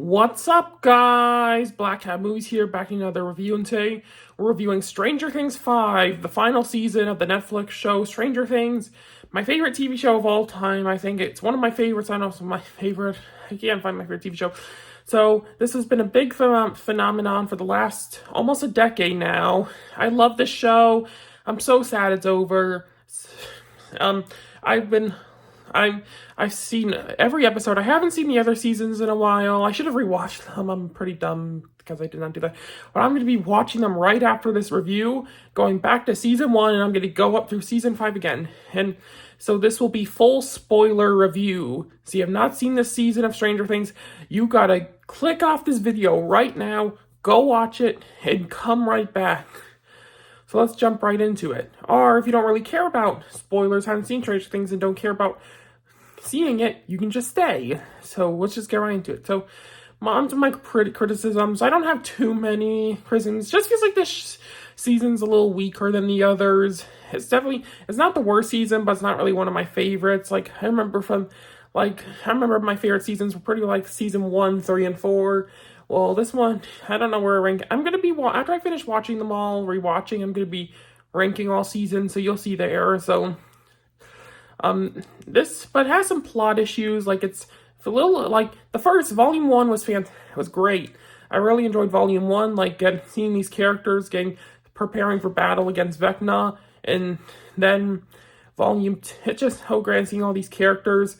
What's up, guys? Black Hat Movies here, back in another review, and today we're reviewing Stranger Things 5, the final season of the Netflix show Stranger Things, my favorite TV show of all time. I think it's one of my favorites. I know it's my favorite. I can't find my favorite TV show. So this has been a big phenomenon for the last almost a decade now. I love this show. I'm so sad it's over. I've seen every episode. I haven't seen the other seasons in a while. I should have rewatched them. I'm pretty dumb because I did not do that. But I'm going to be watching them right after this review, going back to season 1, and I'm going to go up through season 5 again. And so this will be full spoiler review. So you have not seen this season of Stranger Things, you gotta click off this video right now, go watch it, and come right back. So let's jump right into it. Or if you don't really care about spoilers, haven't seen Stranger Things, and don't care about seeing it, you can just stay. So let's just get right into it. So on to my criticisms. I don't have too many criticisms. Just feels like this season's a little weaker than the others. It's not the worst season, but it's not really one of my favorites. I remember my favorite seasons were pretty like season 1, 3, and 4. Well, this one, I don't know where I rank. I'm going to be, after I finish watching them all, rewatching, I'm going to be ranking all seasons, so you'll see there. So, but it has some plot issues. It's a little, the first, Volume 1 was great. I really enjoyed Volume 1, seeing these characters, preparing for battle against Vecna, and then Volume 2, it's just so great seeing all these characters,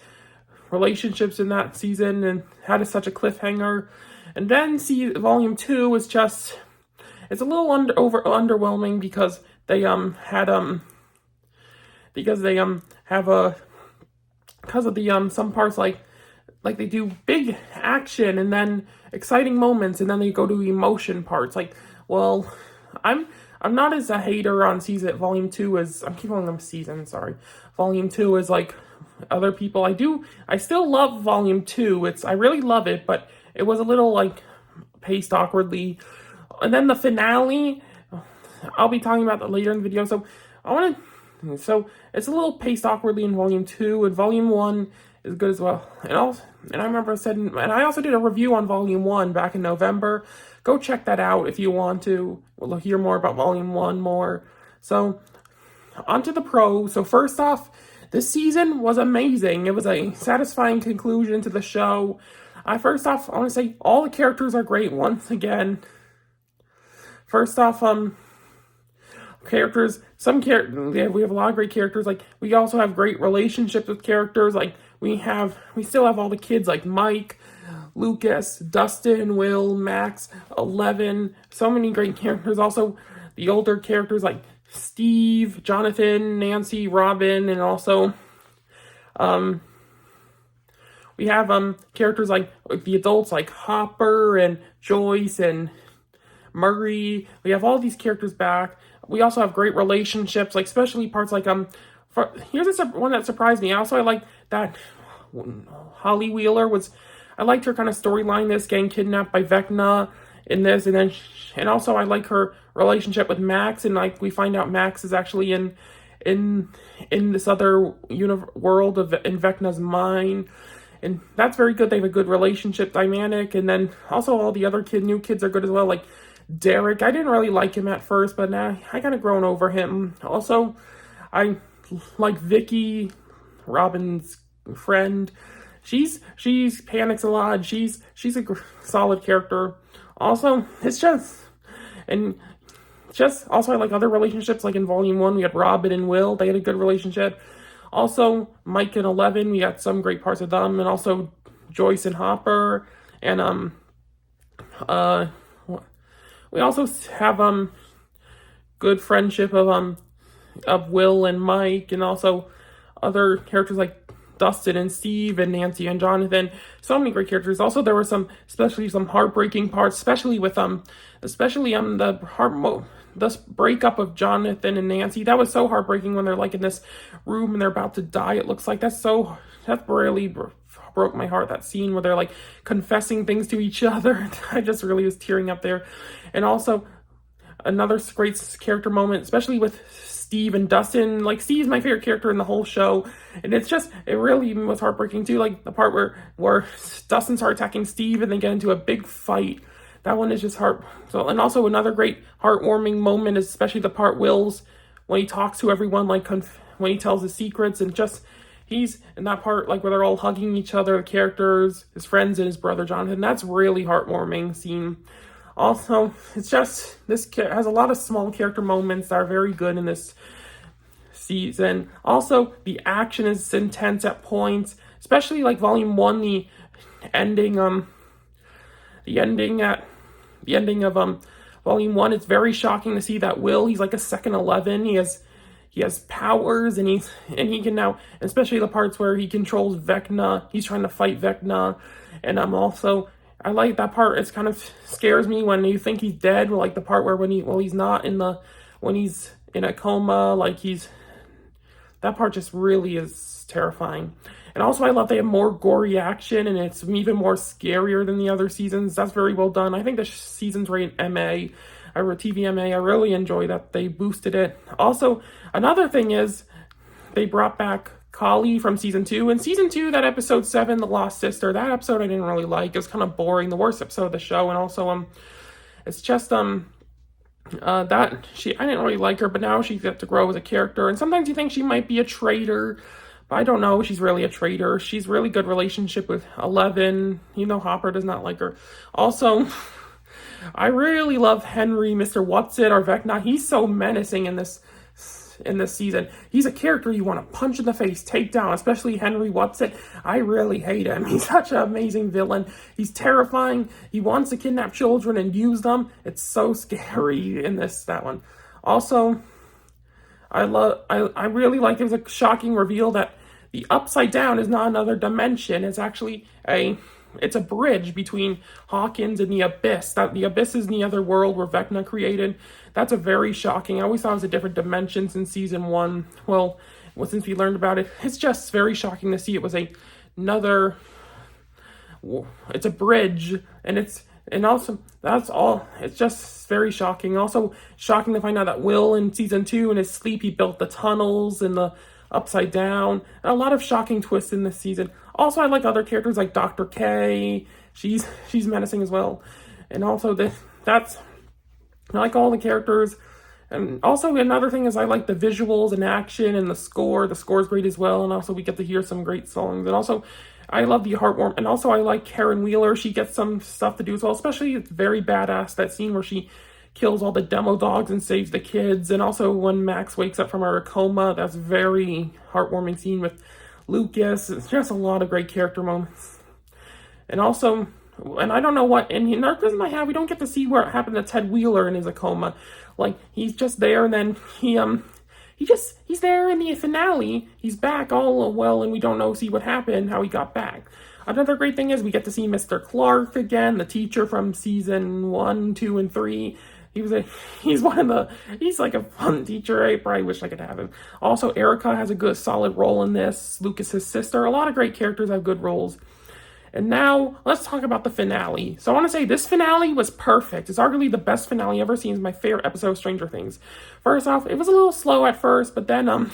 relationships in that season, and had such a cliffhanger. And then Volume 2 is just, it's a little underwhelming because they some parts like they do big action and then exciting moments, and then they go to emotion parts. I'm not as a hater on Volume 2 as, I'm keep calling them season, sorry. Volume 2 is other people. I still love Volume 2. I really love it, but it was a little paced awkwardly. And then the finale, I'll be talking about that later in the video. So it's a little paced awkwardly in Volume 2, and Volume 1 is good as well. And I also did a review on Volume 1 back in November. Go check that out if you want to. We'll hear more about Volume 1 more. So, onto the pros. So first off, this season was amazing. It was a satisfying conclusion to the show. First off, I want to say all the characters are great once again. First off, we have a lot of great characters. We also have great relationships with characters. We still have all the kids Mike, Lucas, Dustin, Will, Max, Eleven. So many great characters. Also, the older characters Steve, Jonathan, Nancy, Robin, and also we have characters the adults Hopper and Joyce and Murray. We have all these characters back. We also have great relationships, especially parts here's one that surprised me. I like that Holly Wheeler I liked her kind of storyline, this getting kidnapped by Vecna in this, and also I like her relationship with Max, and we find out Max is actually in this other world in Vecna's mind, and that's very good. They have a good relationship dynamic, and then also all the other new kids are good as well, Derek. I didn't really like him at first, but now I kind of grown over him. Also, I like Vicky, Robin's friend. She's panics a lot. She's a solid character. Also, also I like other relationships. In Volume 1, we had Robin and Will. They had a good relationship. Also, Mike and Eleven, we got some great parts of them, and also Joyce and Hopper, and we also have good friendship of Will and Mike, and also other characters Dustin and Steve and Nancy and Jonathan. So many great characters. Also, there were especially some heartbreaking parts, especially the breakup of Jonathan and Nancy. That was so heartbreaking when they're in this room and they're about to die. It looks like that really broke my heart. That scene where they're confessing things to each other. I just really was tearing up there. And also another great character moment, especially with Steve and Dustin. Like, Steve's my favorite character in the whole show, and it really was heartbreaking too. Like the part where Dustin starts attacking Steve and they get into a big fight. That one is just So, and also another great heartwarming moment is especially the part Will's when he talks to everyone, like when he tells his secrets, and just he's in that part like where they're all hugging each other, the characters, his friends, and his brother Jonathan. That's really heartwarming scene. Also, it's just this has a lot of small character moments that are very good in this season. Also, the action is intense at points, especially like Volume 1, the ending of Volume 1. It's very shocking to see that Will, he's like a second 11. He has powers, and he can now, especially the parts where he controls Vecna. He's trying to fight Vecna, and I like that part. It kind of scares me when you think he's dead, like the part where when he's not when he's in a coma, that part just really is terrifying. And also, I love they have more gory action, and it's even more scarier than the other seasons. That's very well done. I think the season's rated MA, or TVMA. I really enjoy that they boosted it. Also, another thing is they brought back Kali from season 2. In season 2, that episode 7, The Lost Sister, that episode I didn't really like. It was kind of boring, the worst episode of the show. And also, it's just I didn't really like her, but now she's got to grow as a character. And sometimes you think she might be a traitor, but I don't know. She's really a traitor. She's really good relationship with 11. Hopper does not like her. Also, I really love Henry, Mr. Whatsit, or Vecna. He's so menacing in this season. He's a character you want to punch in the face, take down, especially Henry Whatsit. I really hate him. He's such an amazing villain. He's terrifying. He wants to kidnap children and use them. It's so scary in that one. Also, I really like there's a shocking reveal that the Upside Down is not another dimension. It's actually it's a bridge between Hawkins and the Abyss. That the Abyss is the other world where Vecna created. That's a very shocking. I always thought it was a different dimension since season 1. Well, since we learned about it, it's just very shocking to see it was another. It's a bridge, and also that's all. It's just very shocking. Also shocking to find out that Will in season 2 in his sleep he built the tunnels and the Upside Down. And a lot of shocking twists in this season. Also, I like other characters like Dr. K. She's menacing as well. And also I like all the characters. And also another thing is I like the visuals and action and the score. The score is great as well. And also we get to hear some great songs. And also I love the heartwarming. And also I like Karen Wheeler. She gets some stuff to do as well. Especially it's very badass, that scene where she kills all the demo dogs and saves the kids. And also when Max wakes up from her coma, that's very heartwarming scene with Lucas. It's just a lot of great character moments. And also, and I don't know what, and in Dark Prison we don't get to see what happened to Ted Wheeler in his coma. Like, he's just there, and then he's there in the finale. He's back all well, and we don't see what happened, how he got back. Another great thing is we get to see Mr. Clark again, the teacher from season 1, 2, and 3. He's like a fun teacher. I probably wish I could have him. Also, Erica has a good solid role in this. Lucas's sister. A lot of great characters have good roles. And now, let's talk about the finale. So I want to say this finale was perfect. It's arguably the best finale ever seen. It's my favorite episode of Stranger Things. First off, it was a little slow at first, but then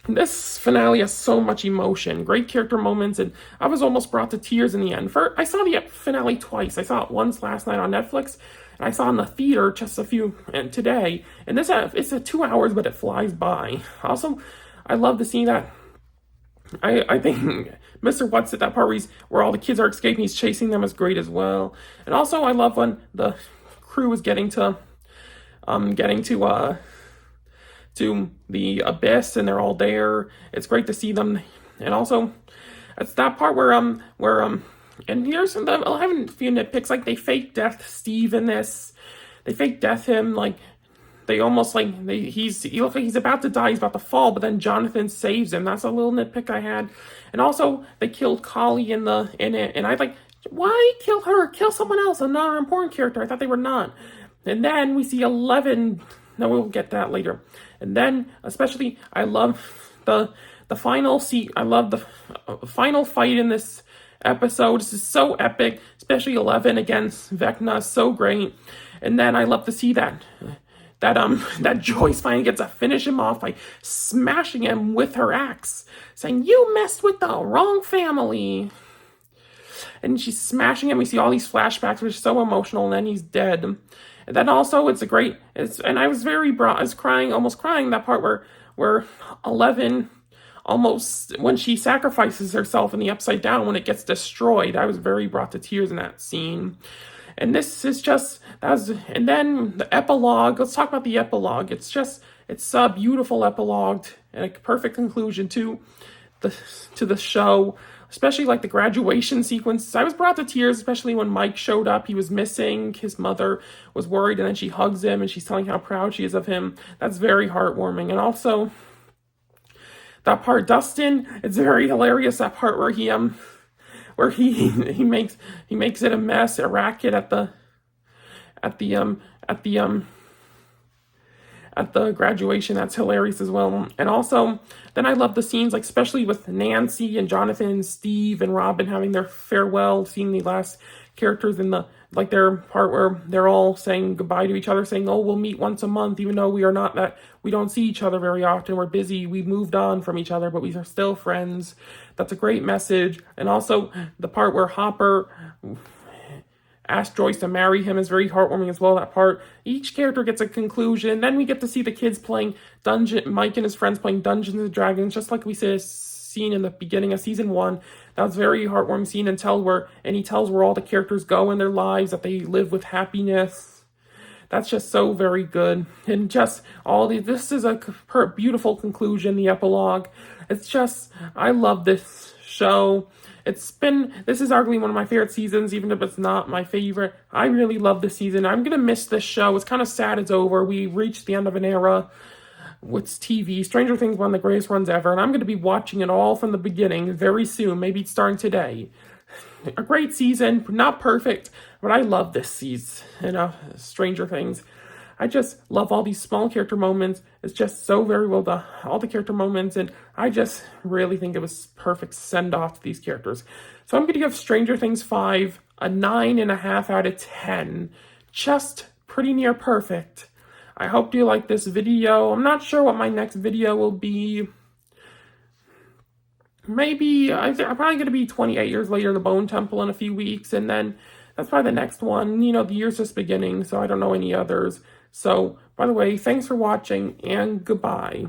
this finale has so much emotion, great character moments, and I was almost brought to tears in the end. I saw the finale twice. I saw it once last night on Netflix, and I saw it in the theater just today. And it's 2 hours, but it flies by. Also, I love to see that. I think Mr. What's at that part where all the kids are escaping, he's chasing them, is great as well. And also, I love when the crew is getting to the Abyss, and they're all there. It's great to see them. And also, it's that part where and here's I'll have a few nitpicks, like they fake death Steve in this. They fake death him, like they almost he looks like he's about to die, he's about to fall, but then Jonathan saves him. That's a little nitpick I had. And also they killed Kali in it, and I like, why kill her? Kill someone else, another important character. I thought they were not. And then we see 11. No, we'll get that later. And then, especially, I love the final scene. I love the final fight in this episode. This is so epic, especially 11 against Vecna. So great. And then I love to see that that Joyce finally gets to finish him off by smashing him with her axe, saying, "You messed with the wrong family." And she's smashing him. We see all these flashbacks, which is so emotional, and then he's dead. And then also, and I was I was crying, almost crying, that part where Eleven, almost, when she sacrifices herself in the Upside Down, when it gets destroyed. I was very brought to tears in that scene. And this is just, and then the epilogue. Let's talk about the epilogue. It's a beautiful epilogue and a perfect conclusion to the show, especially like the graduation sequence. I was brought to tears, especially when Mike showed up. He was missing. His mother was worried, and then she hugs him and she's telling how proud she is of him. That's very heartwarming. And also that part, Dustin, it's very hilarious, that part where he makes it a mess, a racket at the graduation. That's hilarious as well. And also, then I love the scenes, like especially with Nancy and Jonathan and Steve and Robin having their farewell, seeing the last characters in their part where they're all saying goodbye to each other, saying, "Oh, we'll meet once a month, even though we don't see each other very often. We're busy. We moved on from each other, but we are still friends." That's a great message. And also the part where Hopper asked Joyce to marry him is very heartwarming as well, that part. Each character gets a conclusion. Then we get to see the kids playing Mike and his friends playing Dungeons and Dragons, just like we seen in the beginning of season 1. That was a very heartwarming scene, and he tells where all the characters go in their lives, that they live with happiness. That's just so very good. And just this is a beautiful conclusion, the epilogue. I love this show. This is arguably one of my favorite seasons, even if it's not my favorite. I really love this season. I'm going to miss this show. It's kind of sad it's over. We reached the end of an era with TV. Stranger Things, one of the greatest runs ever, and I'm going to be watching it all from the beginning very soon, maybe starting today. A great season, not perfect, but I love this season, Stranger Things. I just love all these small character moments. It's just so very well done, all the character moments, and I just really think it was perfect send-off to these characters. So I'm going to give Stranger Things 5 a 9.5 out of 10. Just pretty near perfect. I hope you like this video. I'm not sure what my next video will be. Maybe, I'm probably going to be 28 years later, the Bone Temple in a few weeks, and then that's probably the next one. The year's just beginning, so I don't know any others. So, by the way, thanks for watching, and goodbye.